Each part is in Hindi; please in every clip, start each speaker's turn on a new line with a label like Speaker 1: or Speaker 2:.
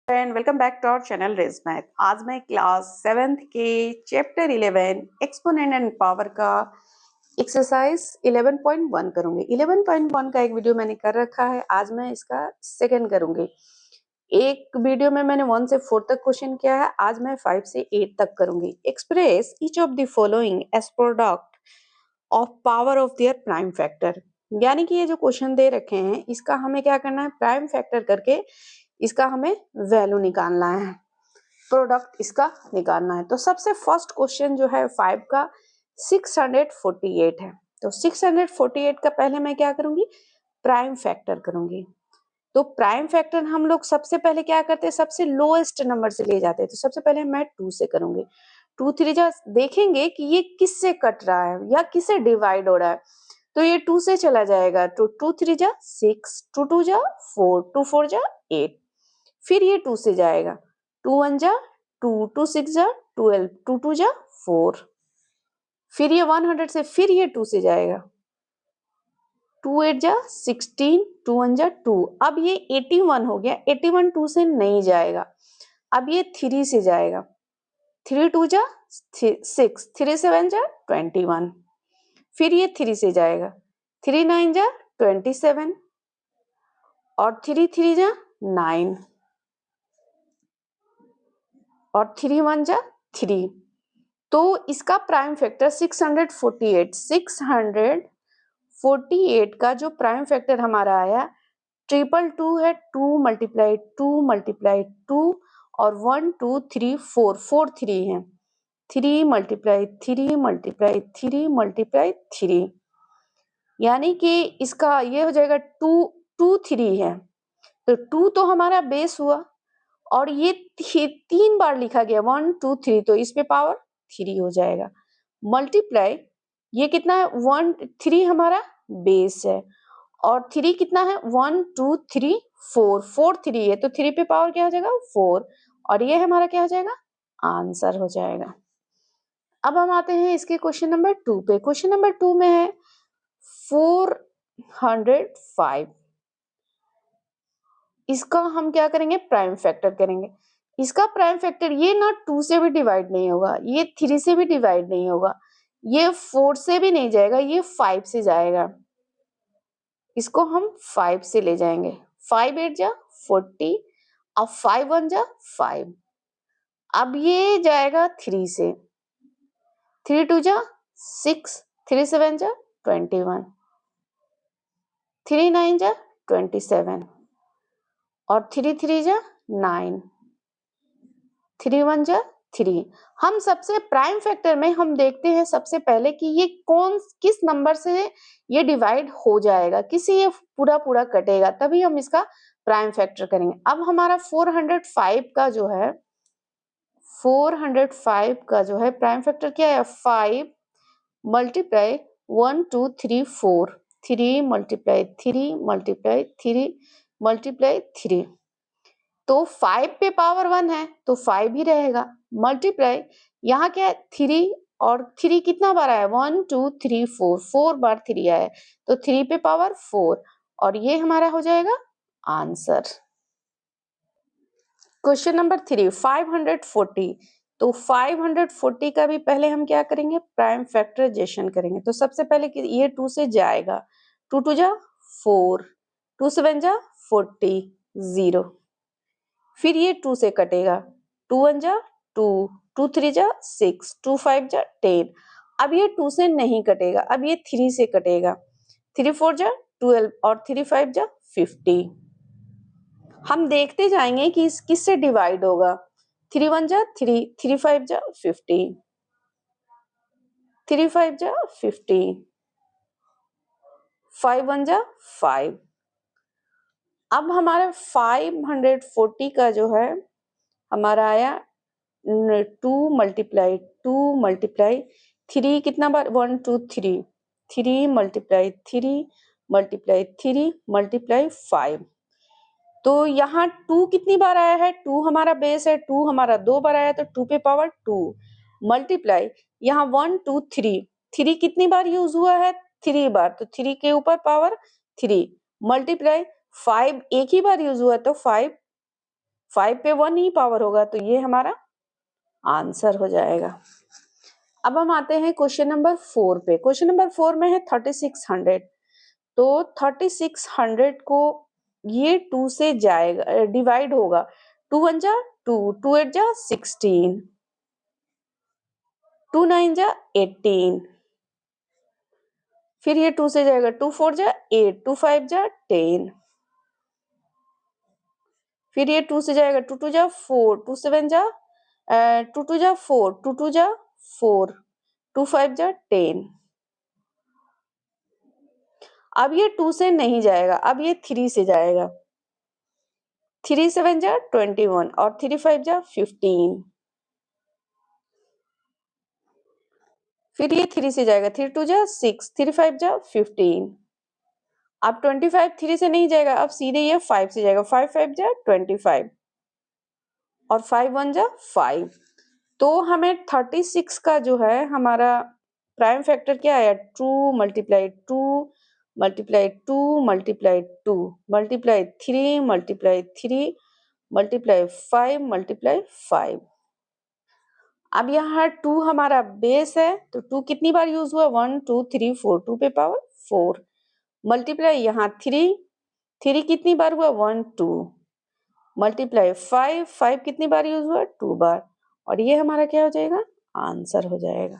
Speaker 1: And welcome back to our channel रेज मैथ। आज मैं क्लास 7th के चैप्टर 11 एक्सपोनेंट एंड पावर का एक्सरसाइज 11.1 करूंगी। 11.1 का एक वीडियो मैंने कर रखा है, आज मैं इसका सेकंड करूंगी। एक वीडियो में मैंने 1 से 4 तक क्वेश्चन किया है, आज मैं 5 से 8 तक करूंगी। Express each of the following as product of power of their prime factor. यानी कि ये जो क्वेश्चन दे रखे हैं इसका हमें क्या करना है, प्राइम फैक्टर करके इसका हमें वैल्यू निकालना है, प्रोडक्ट इसका निकालना है। तो सबसे फर्स्ट क्वेश्चन जो है 5 का 648 है। तो 648 का पहले मैं क्या करूंगी, प्राइम फैक्टर करूंगी। तो प्राइम फैक्टर हम लोग सबसे पहले क्या करते हैं, सबसे लोएस्ट नंबर से ले जाते हैं। तो सबसे पहले मैं 2 से करूंगी। 2 3 जा देखेंगे कि ये किससे कट रहा है या किससे डिवाइड हो रहा है। तो ये 2 से चला जाएगा, तो 2 3 जा 6, 2 2 जा 4, 2 4 जा 8। फिर ये 2 से जाएगा, 2 1 जा 2, 2 6 जा 12, 2 2 जा 4। फिर ये 100 से फिर ये 2 से जाएगा, 2 8 जा 16, 2 1 जा 2। अब ये 81 हो गया, 81 2 से नहीं जाएगा। अब ये 3 से जाएगा, 3 2 जा 6, 3 7 जा 21। फिर ये 3 से जाएगा, 3 9 जा 27 और 3 3 जा 9 और 3 1 जा 3। तो इसका प्राइम फैक्टर 648 का जो प्राइम फैक्टर हमारा आया 222 है, 2 मल्टीप्लाई 2 मल्टीप्लाई 2 और 1 2 3 4 4 3 है, 3 मल्टीप्लाई 3 मल्टीप्लाई 3 मल्टीप्लाई 3, यानी कि इसका ये हो जाएगा 2 2 3 है। तो 2 तो हमारा बेस हुआ और ये 3 बार लिखा गया 1 2 3, तो इस पे पावर 3 हो जाएगा। मल्टीप्लाई ये कितना है 1 3 हमारा बेस है और 3 कितना है 1 2 3 4 4 3 है, तो 3 पे पावर क्या हो जाएगा 4 और ये हमारा क्या हो जाएगा आंसर हो जाएगा। अब हम आते हैं इसके क्वेश्चन नंबर 2 पे। क्वेश्चन नंबर 2 में है 405। इसका हम क्या करेंगे, प्राइम फैक्टर करेंगे। इसका प्राइम फैक्टर ये ना 2 से भी डिवाइड नहीं होगा, ये 3 से भी डिवाइड नहीं होगा, ये 4 से भी नहीं जाएगा, ये 5 से जाएगा। इसको हम 5 से ले जाएंगे, 5 8 जा 40, अब 5 1 जा 5। अब ये जाएगा 3 से, 3 2 जा 6, 3 7 जा 21, 3 9 जा 27 और 3 3 जा 9, 3 1 जा 3। हम सबसे प्राइम फैक्टर में हम देखते हैं सबसे पहले कि ये किस नंबर से ये डिवाइड हो जाएगा, किसी ये पूरा पूरा कटेगा, तभी हम इसका प्राइम फैक्टर करेंगे। अब हमारा 405 का जो है 405 का जो है प्राइम फैक्टर क्या है 5 मल्टीप्लाई 1 2 3 4, 3 मल्टीप्लाई 3 मल्टीप्लाई 3 मल्टीप्लाई 3। तो 5 पे पावर 1 है तो 5 ही रहेगा। मल्टीप्लाई यहाँ क्या है 3 और 3 कितना बार आया 1 2 3 4, 4 बार 3 आया, तो 3 पे पावर 4 और ये हमारा हो जाएगा आंसर। Question number 3 540। तो 540 का भी पहले हम क्या करेंगे, प्राइम फैक्टराइजेशन करेंगे। तो सबसे पहले ये 2 से जाएगा, 2 2 जा 4, 2 7 जा 40 0। फिर ये 2 से कटेगा, 2 1 जा 2, 2 3 जा 6, 2 5 जा 10। अब ये 2 से नहीं कटेगा, अब ये 3 से कटेगा, 3 4 जा 12 और 3 5 जा 50। हम देखते जाएंगे कि किससे डिवाइड होगा। 3 1 जा 3, 3 5 जा 50, 3 5 जा 50, 5 1 जा 5। अब हमारा 540 का जो है हमारा आया 2 मल्टीप्लाई 2 मल्टीप्लाई 3 कितना बार 1 2 3, 3 मल्टीप्लाई 3 मल्टीप्लाई 3 मल्टीप्लाई 5। तो यहाँ 2 कितनी बार आया है, 2 हमारा बेस है, 2 हमारा 2 बार आया, तो 2 पे पावर 2 मल्टीप्लाई यहाँ 1 2 3, 3 कितनी बार यूज हुआ है 3 बार, तो 3 के ऊपर पावर 3 मल्टीप्लाई 5 एक ही बार यूज हुआ तो 5 5 पे 1 ही पावर होगा, तो ये हमारा आंसर हो जाएगा। अब हम आते हैं क्वेश्चन नंबर 4 पे। क्वेश्चन नंबर 4 में है 3600। तो 3600 को ये 2 से जाएगा, डिवाइड होगा। 2 1 जा 2, 2 8 जा 16, 2 9 जा 18, फिर ये 2 से जाएगा, 2 4 जा 8, 2 5 जा 10, फिर ये 2 से जाएगा, 2 2 जा 4, 2 7 जा 2 2 जा 4, 2 2 जा 4, 2 5 जा 10। अब ये 2 से नहीं जाएगा, अब ये 3 से जाएगा। 3 7 जा 21 और 3 5 जा 15, फिर ये 3 से जाएगा, 3 2 जा 6, 3 5 जा 15। अब 25 3 से नहीं जाएगा, अब सीधे ये 5 से जाएगा। 5 5 जा 25 और 5 1 जा 5। तो हमें 36 का जो है हमारा प्राइम फैक्टर क्या आया, 2 multiply 2 multiply 2 multiply 2 multiply 3 multiply 3 multiply 5 multiply 5। अब यहाँ 2 हमारा बेस है, तो 2 कितनी बार यूज हुआ, 1 2 3 4, 2 पे पावर 4 मल्टीप्लाई यहाँ 3 कितनी बार हुआ, 1 2 मल्टीप्लाई 5 कितनी बार यूज हुआ, 2 बार, और ये हमारा क्या हो जाएगा, आंसर हो जाएगा।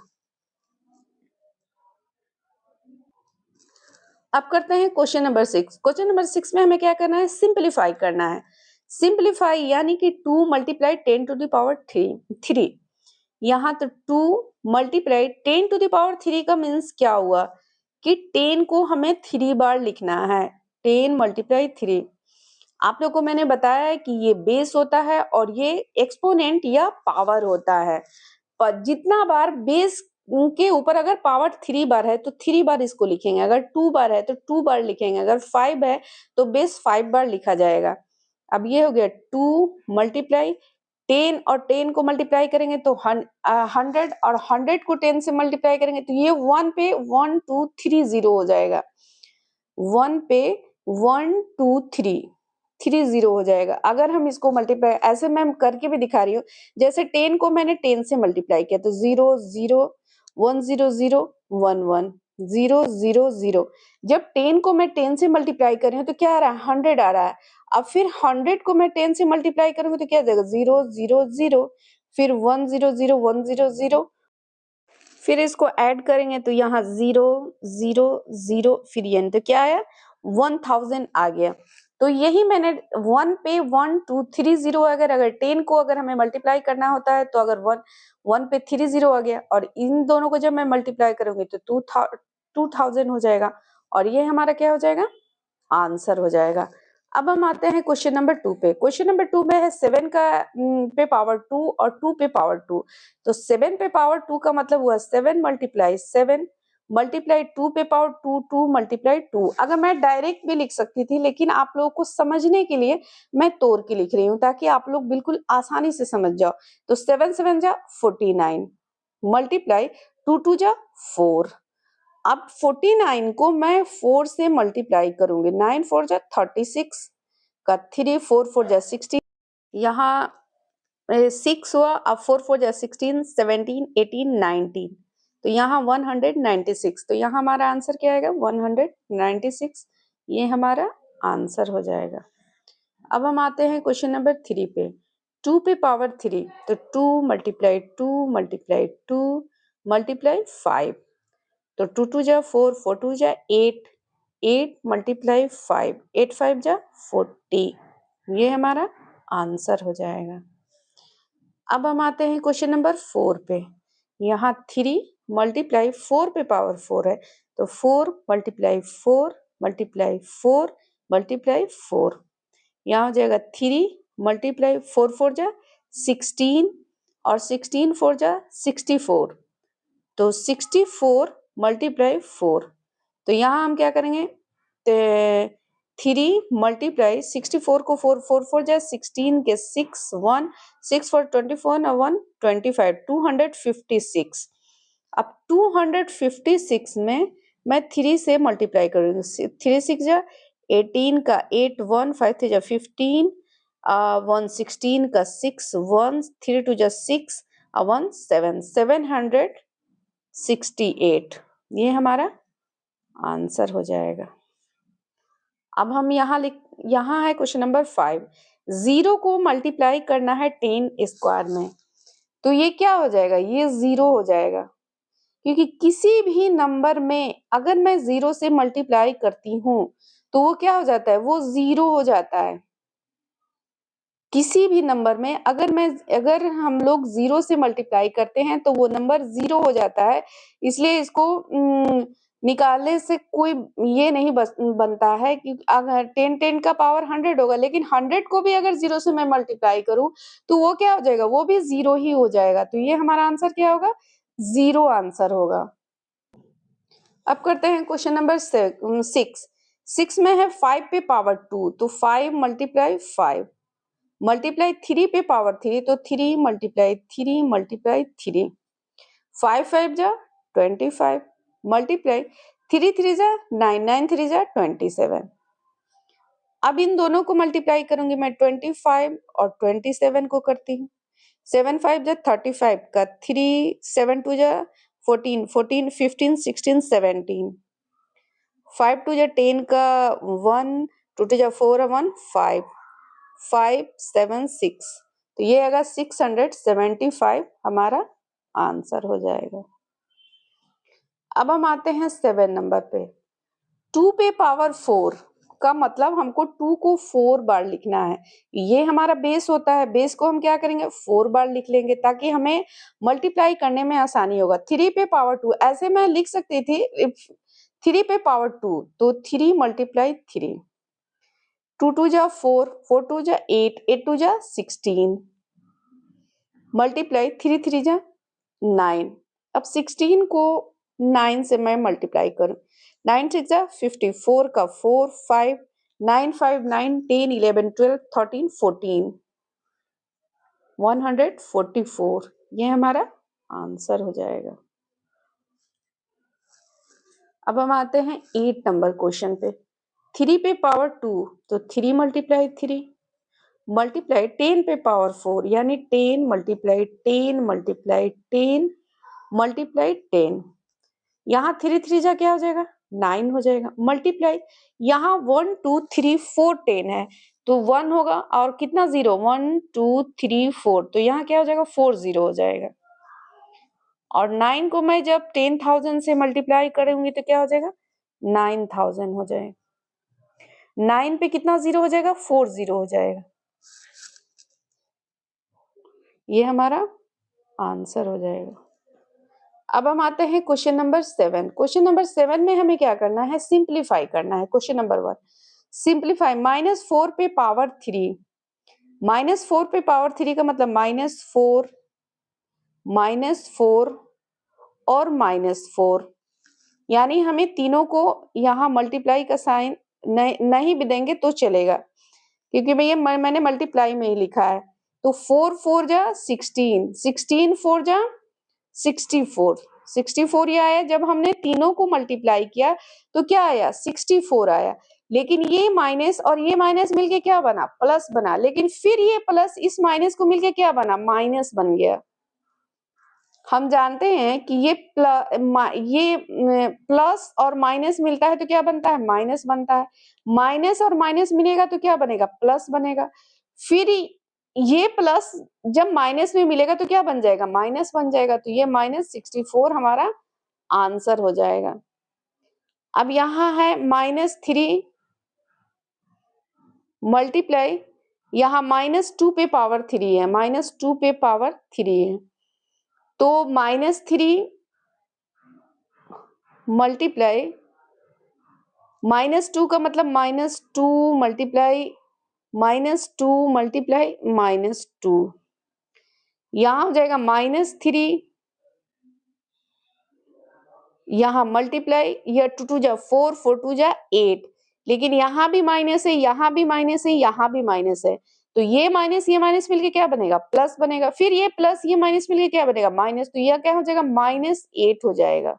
Speaker 1: अब करते हैं क्वेश्चन नंबर 6। क्वेश्चन नंबर 6 में हमें क्या करना है, सिंपलीफाई करना है। सिंपलीफाई यानी कि 2 मल्टीप्लाई 10 टू द पावर 3। यहाँ तो 2 मल्टीप्लाई 10 टू द पावर 3 का मीन्स क्या हुआ कि 10 को हमें 3 बार लिखना है। 10 मल्टीप्लाई 3, आप लोगों को मैंने बताया है कि ये बेस होता है और ये एक्सपोनेंट या पावर होता है। पर जितना बार बेस के ऊपर अगर पावर 3 बार है तो 3 बार इसको लिखेंगे, अगर 2 बार है तो 2 बार लिखेंगे, अगर 5 है तो बेस 5 बार लिखा जाएगा। अब ये हो गया 2 मल्टीप्लाई 10 और 10 को मल्टीप्लाई करेंगे तो 100 और 100 को 10 से मल्टीप्लाई करेंगे तो ये 1 पे 1 2 3 0 हो जाएगा। 1 पे 1 2 3 3 0 हो जाएगा। अगर हम इसको मल्टीप्लाई ऐसे मैं करके भी दिखा रही हूँ, जैसे 10 को मैंने 10 से मल्टीप्लाई किया तो 0 0 1 0 0 1 1 0 0 0। जब 10 को मैं 10 से मल्टीप्लाई कर रही हूँ तो क्या आ रहा है, 100 आ रहा है। अब फिर 100 को मैं 10 से मल्टीप्लाई करूंगी तो क्या आ जाएगा, 0 0 0, फिर 1 0 0 1 0 0, फिर इसको ऐड करेंगे तो यहाँ 0 0 0, फिर ये तो क्या आया, 1000 आ गया। तो यही मैंने 1 पे 1 2 3 0, अगर 10 को अगर हमें मल्टीप्लाई करना होता है तो अगर 1 पे 3 0 आ गया और इन दोनों को जब मैं मल्टीप्लाई करूंगी तो 2000 हो जाएगा और ये हमारा क्या हो जाएगा, आंसर हो जाएगा। अब हम आते हैं क्वेश्चन नंबर 2 पे। क्वेश्चन नंबर 2 में है 7 का पे पावर 2 और 2 पे पावर 2। तो 7 पे पावर 2 का मतलब हुआ 7 मल्टीप्लाई 7 मल्टीप्लाई 2 पे पावर 2 2 मल्टीप्लाई 2। अगर मैं डायरेक्ट भी लिख सकती थी, लेकिन आप लोगों को समझने के लिए मैं तोड़ के लिख रही हूँ ताकि आप लोग बिल्कुल आसानी से समझ जाओ। तो 7 7 जा 49 मल्टीप्लाई 2 2 जा 4। अब 49 को मैं 4 से मल्टीप्लाई करूंगी, 9 4 जा 36 का 3 4 4 जा 16, यहाँ 6 हुआ। अब 4 4 जा 16 17 18 19, तो यहाँ 196। तो यहाँ हमारा आंसर क्या आएगा, 196। ये हमारा आंसर हो जाएगा। अब हम आते हैं क्वेश्चन नंबर 3 पे। 2 पे पावर 3, तो 2 मल्टीप्लाई 2 मल्टीप्लाई 2 मल्टीप्लाई 5, तो 2 2 जा 4 4 2 जा 8 8 मल्टीप्लाई 5 8 5 जा 40, ये हमारा आंसर हो जाएगा। अब हम आते हैं क्वेश्चन नंबर 4 पे। यहाँ 3 मल्टीप्लाई 4 पे पावर 4 है, तो 4 मल्टीप्लाई 4 मल्टीप्लाई 4 मल्टीप्लाई 4, यहाँ हो जाएगा 3 मल्टीप्लाई 4 4 जा 16 और 16 4 जा 64, तो 64 मल्टीप्लाई 4। तो यहाँ हम क्या करेंगे, 3 मल्टीप्लाई 64 को 4 4 4 जा 16 के 6 1 6 4 24 और 1 25 256। अब 256 में मैं 3 से मल्टीप्लाई करूंगी, 3 6 जा 18 का 8 1 5 3 जा 15 116 का 6, 1 3 2 जा 6, 1 7, 768, ये हमारा आंसर हो जाएगा। अब हम यहाँ है क्वेश्चन नंबर 5, 0 को मल्टीप्लाई करना है 10 स्क्वायर में, तो ये क्या हो जाएगा, ये 0 हो जाएगा, क्योंकि किसी भी नंबर में अगर मैं 0 से मल्टीप्लाई करती हूँ तो वो क्या हो जाता है, वो 0 हो जाता है। किसी भी नंबर में अगर हम लोग 0 से मल्टीप्लाई करते हैं तो वो नंबर 0 हो जाता है, इसलिए इसको निकालने से कोई ये नहीं बनता है कि अगर 10 का पावर 100 होगा, लेकिन 100 को भी अगर 0 से मैं मल्टीप्लाई करूं तो वो क्या हो जाएगा, वो भी 0 ही हो जाएगा। तो ये हमारा आंसर क्या होगा, 0 आंसर होगा। अब करते हैं क्वेश्चन नंबर 6 में है 5 पे पावर 2, तो 5 मल्टीप्लाई 5 मल्टीप्लाई 3 पे पावर 3, तो 3 मल्टीप्लाई 3 मल्टीप्लाई 3, 5 5 जा 25 मल्टीप्लाई 3 3 जा 9, 9 3 जा 27। अब इन दोनों को मल्टीप्लाई करूंगी मैं, 25 और 27 को करती हूँ। 7 5 जा 35 का 3, 7 2 जा 14, 14 15 16 17, 5 2 जा 10 का 1, 2 2 जा 4 1 5, 5 7 6, तो ये अगर 675 हमारा आंसर हो जाएगा। अब हम आते हैं 7 नंबर पे, 2 पे पावर 4 का मतलब हमको 2 को 4 बार लिखना है। ये हमारा बेस होता है, बेस को हम क्या करेंगे, 4 बार लिख लेंगे ताकि हमें मल्टीप्लाई करने में आसानी होगा। 3 पे पावर 2 ऐसे मैं लिख सकती थी, 3 पे पावर 2, तो 3 मल्टीप्लाई 3, 2 2 जा 4, 4 2 जा 8, 8 2 जा 16, मल्टीप्लाई 3 3 जा 9। अब 16 को 9 से मैं मल्टीप्लाई करूं, 9 6 जा 54 का 4 5, 9 5 9 10 11 12 13 14, 144, ये हमारा आंसर हो जाएगा। अब हम आते हैं 8 नंबर क्वेश्चन पे, 3 पे पावर 2, तो 3 मल्टीप्लाई 3 मल्टीप्लाई 10 पे पावर 4, यानी 10 मल्टीप्लाई 10 मल्टीप्लाई 10 मल्टीप्लाई 10, यहाँ 3 3 जा क्या हो जाएगा, 9 हो जाएगा। मल्टीप्लाई यहाँ 1 2 3 4 10 है, तो 1 होगा और कितना 0, 1 2 3 4, तो यहाँ क्या हो जाएगा, 4 0 हो जाएगा। और 9 को मैं जब 10,000 से मल्टीप्लाई करूंगी तो क्या हो जाएगा, 9,000 हो जाएगा। 9 पे कितना 0 हो जाएगा, 4 0 हो जाएगा। ये हमारा आंसर हो जाएगा। अब हम आते हैं क्वेश्चन नंबर 7। क्वेश्चन नंबर 7 में हमें क्या करना है, सिंप्लीफाई करना है। क्वेश्चन नंबर 1, सिंप्लीफाई -4 पे पावर 3, -4 पे पावर 3 का मतलब -4 और -4, यानी हमें तीनों को यहाँ मल्टीप्लाई का साइन नहीं भी देंगे तो चलेगा, क्योंकि भैया मैंने मल्टीप्लाई में ही लिखा है। तो 4 4 जा 16, 16 4 जा 64, 64 ये आया। जब हमने तीनों को मल्टीप्लाई किया तो क्या आया, 64 आया। लेकिन ये माइनस और ये माइनस मिलके क्या बना, प्लस बना। लेकिन फिर ये प्लस इस माइनस को मिलके क्या बना, माइनस बन गया। हम जानते हैं कि ये प्लस और माइनस मिलता है तो क्या बनता है, माइनस बनता है। माइनस और माइनस मिलेगा तो क्या बनेगा, प्लस बनेगा। फिर ये प्लस जब माइनस में मिलेगा तो क्या बन जाएगा, माइनस बन जाएगा। तो ये -64 हमारा आंसर हो जाएगा। अब यहाँ है -3 मल्टीप्लाई, यहाँ -2 पे पावर 3 है, -2 पे पावर 3 है, तो -3 मल्टीप्लाई -2 का मतलब -2 मल्टीप्लाई -2 मल्टीप्लाई -2, यहाँ हो जाएगा -3, यहाँ मल्टीप्लाई, यह 2 2 जा 4, 4 2 जा 8, लेकिन यहाँ भी माइनस है, यहाँ भी माइनस है, यहाँ भी माइनस है। तो ये माइनस मिलके क्या बनेगा, प्लस बनेगा। फिर ये प्लस ये माइनस मिलके क्या बनेगा, माइनस। तो यह क्या हो जाएगा, -8 हो जाएगा।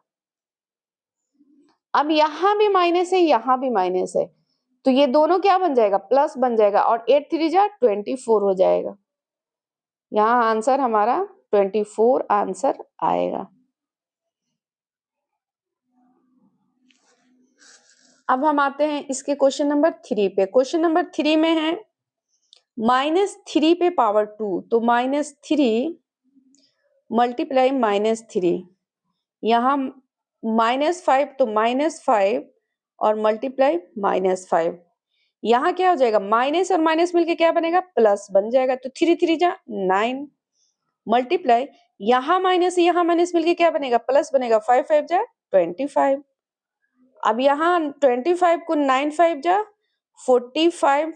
Speaker 1: अब यहाँ भी माइनस है, यहाँ भी माइनस है, तो ये दोनों क्या बन जाएगा, प्लस बन जाएगा, और 8 3 जा 24 हो जाएगा। यहाँ आंसर हमारा 24 आंसर आएगा। अब हम आते हैं इसके क्वेश्चन नंबर 3 पे। क्वेश्चन नंबर 3 में है -3 पे पावर 2, तो -3 मल्टीप्लाई -3, यहाँ -5 तो -5 और मल्टीप्लाई -5, यहाँ क्या हो जाएगा, माइनस और माइनस मिलके क्या बनेगा, प्लस बन जाएगा। तो 3 3 जा 9 मल्टीप्लाई, यहाँ माइनस मिलके क्या बनेगा, प्लस बनेगा। 5 5 जा 25। अब यहाँ 25 को 9 5 जा 45,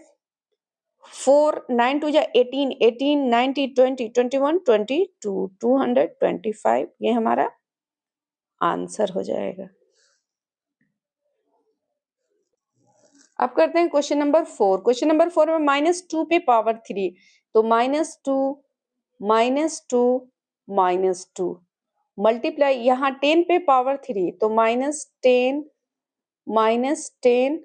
Speaker 1: 4 9 2 जा 18, 18 90 20 21 22, 225 ये हमारा आंसर हो जाएगा। अब करते हैं क्वेश्चन नंबर 4। क्वेश्चन नंबर 4 में -2 पे पावर 3, तो -2 मल्टीप्लाई, यहाँ 10 पे पावर 3, तो -10 -10,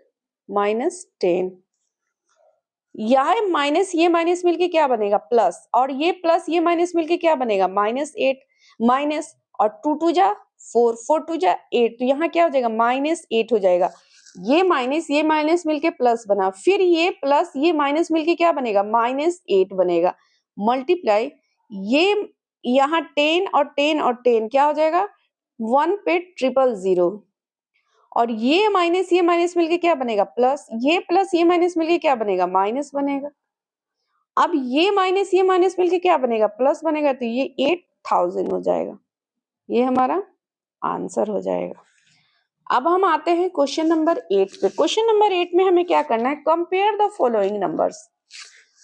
Speaker 1: यह माइनस ये माइनस मिलके क्या बनेगा, प्लस, और ये प्लस ये माइनस मिलके क्या बनेगा, -8 माइनस, और 2 2 जा 4, 4 2 जा 8, तो यहाँ क्या हो जाएगा, -8 हो जाएगा। ये माइनस मिलके प्लस बना, फिर ये प्लस ये माइनस मिलके क्या बनेगा, -8 बनेगा। मल्टीप्लाई, ये यहाँ 10 और 10 और 10 क्या हो जाएगा, 1 पे 000, और ये माइनस मिलके क्या बनेगा, प्लस ये माइनस मिलके क्या बनेगा, माइनस बनेगा। अब ये माइनस मिलके क्या बनेगा, प्लस बनेगा, तो ये 8000 हो जाएगा। ये हमारा आंसर हो जाएगा। अब हम आते हैं क्वेश्चन नंबर 8 पे। क्वेश्चन नंबर 8 में हमें क्या करना है, कंपेयर द फॉलोइंग नंबर्स।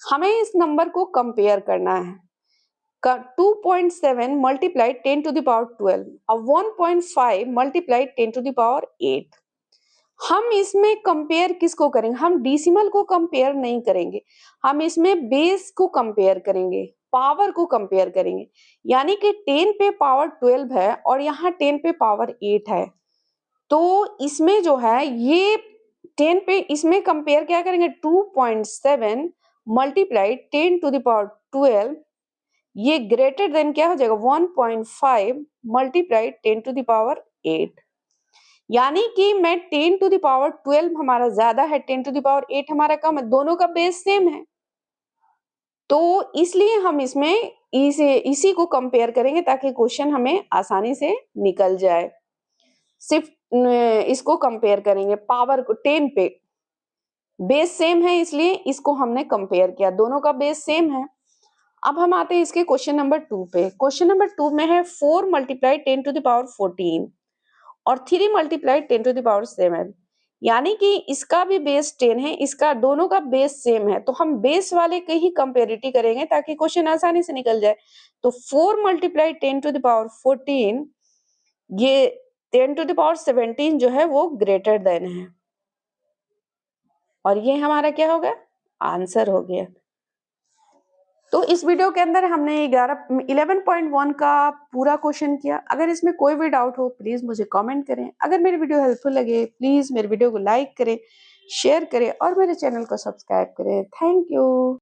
Speaker 1: हमें इस नंबर को कंपेयर करना है। 2.7 मल्टीप्लाई 10 टू द पावर 12 और 1.5 मल्टीप्लाई 10 टू द पावर 8। हम इसमें कंपेयर किसको करेंगे, हम डेसिमल को कंपेयर नहीं करेंगे, हम इसमें बेस को कंपेयर करेंगे, पावर को कंपेयर करेंगे। यानी कि 10 पे पावर 12 है और यहाँ 10 पे पावर 8 है, तो इसमें जो है ये 10 पे, इसमें कंपेयर क्या करेंगे, 2.7 मल्टीप्लाई 10 टू द पावर 12, ये ग्रेटर देन क्या हो जाएगा, 1.5 मल्टीप्लाई 10 टू द पावर 8। यानी कि मैं 10 टू द पावर 12 हमारा ज्यादा है, 10 टू द पावर 8 हमारा कम है, दोनों का बेस सेम है, तो इसलिए हम इसमें इसी को कंपेयर करेंगे ताकि क्वेश्चन हमें आसानी से निकल जाए। सिर्फ इसको कंपेयर करेंगे, पावर को 10 पे, बेस सेम है इसलिए इसको हमने कंपेयर किया, दोनों का बेस सेम है। अब हम आते हैं इसके क्वेश्चन नंबर 2 पे। क्वेश्चन नंबर 2 में है 4 मल्टीप्लाई 10 टू द पावर 14 और 3 मल्टीप्लाई 10 टू द पावर 7, यानी कि इसका भी बेस 10 है, इसका दोनों का बेस सेम है, तो हम बेस वाले के ही कंपेरिटी करेंगे ताकि क्वेश्चन आसानी से निकल जाए। तो 4 मल्टीप्लाई 10 टू द पावर 14, ये 10 टू द पावर 17 जो है वो ग्रेटर देन है, और ये हमारा क्या हो गया, आंसर हो गया। तो इस वीडियो के अंदर हमने 11.1 का पूरा क्वेश्चन किया। अगर इसमें कोई भी डाउट हो प्लीज मुझे कमेंट करें। अगर मेरी वीडियो हेल्पफुल लगे प्लीज मेरे वीडियो को लाइक करें, शेयर करें और मेरे चैनल को सब्सक्राइब करें। Thank you.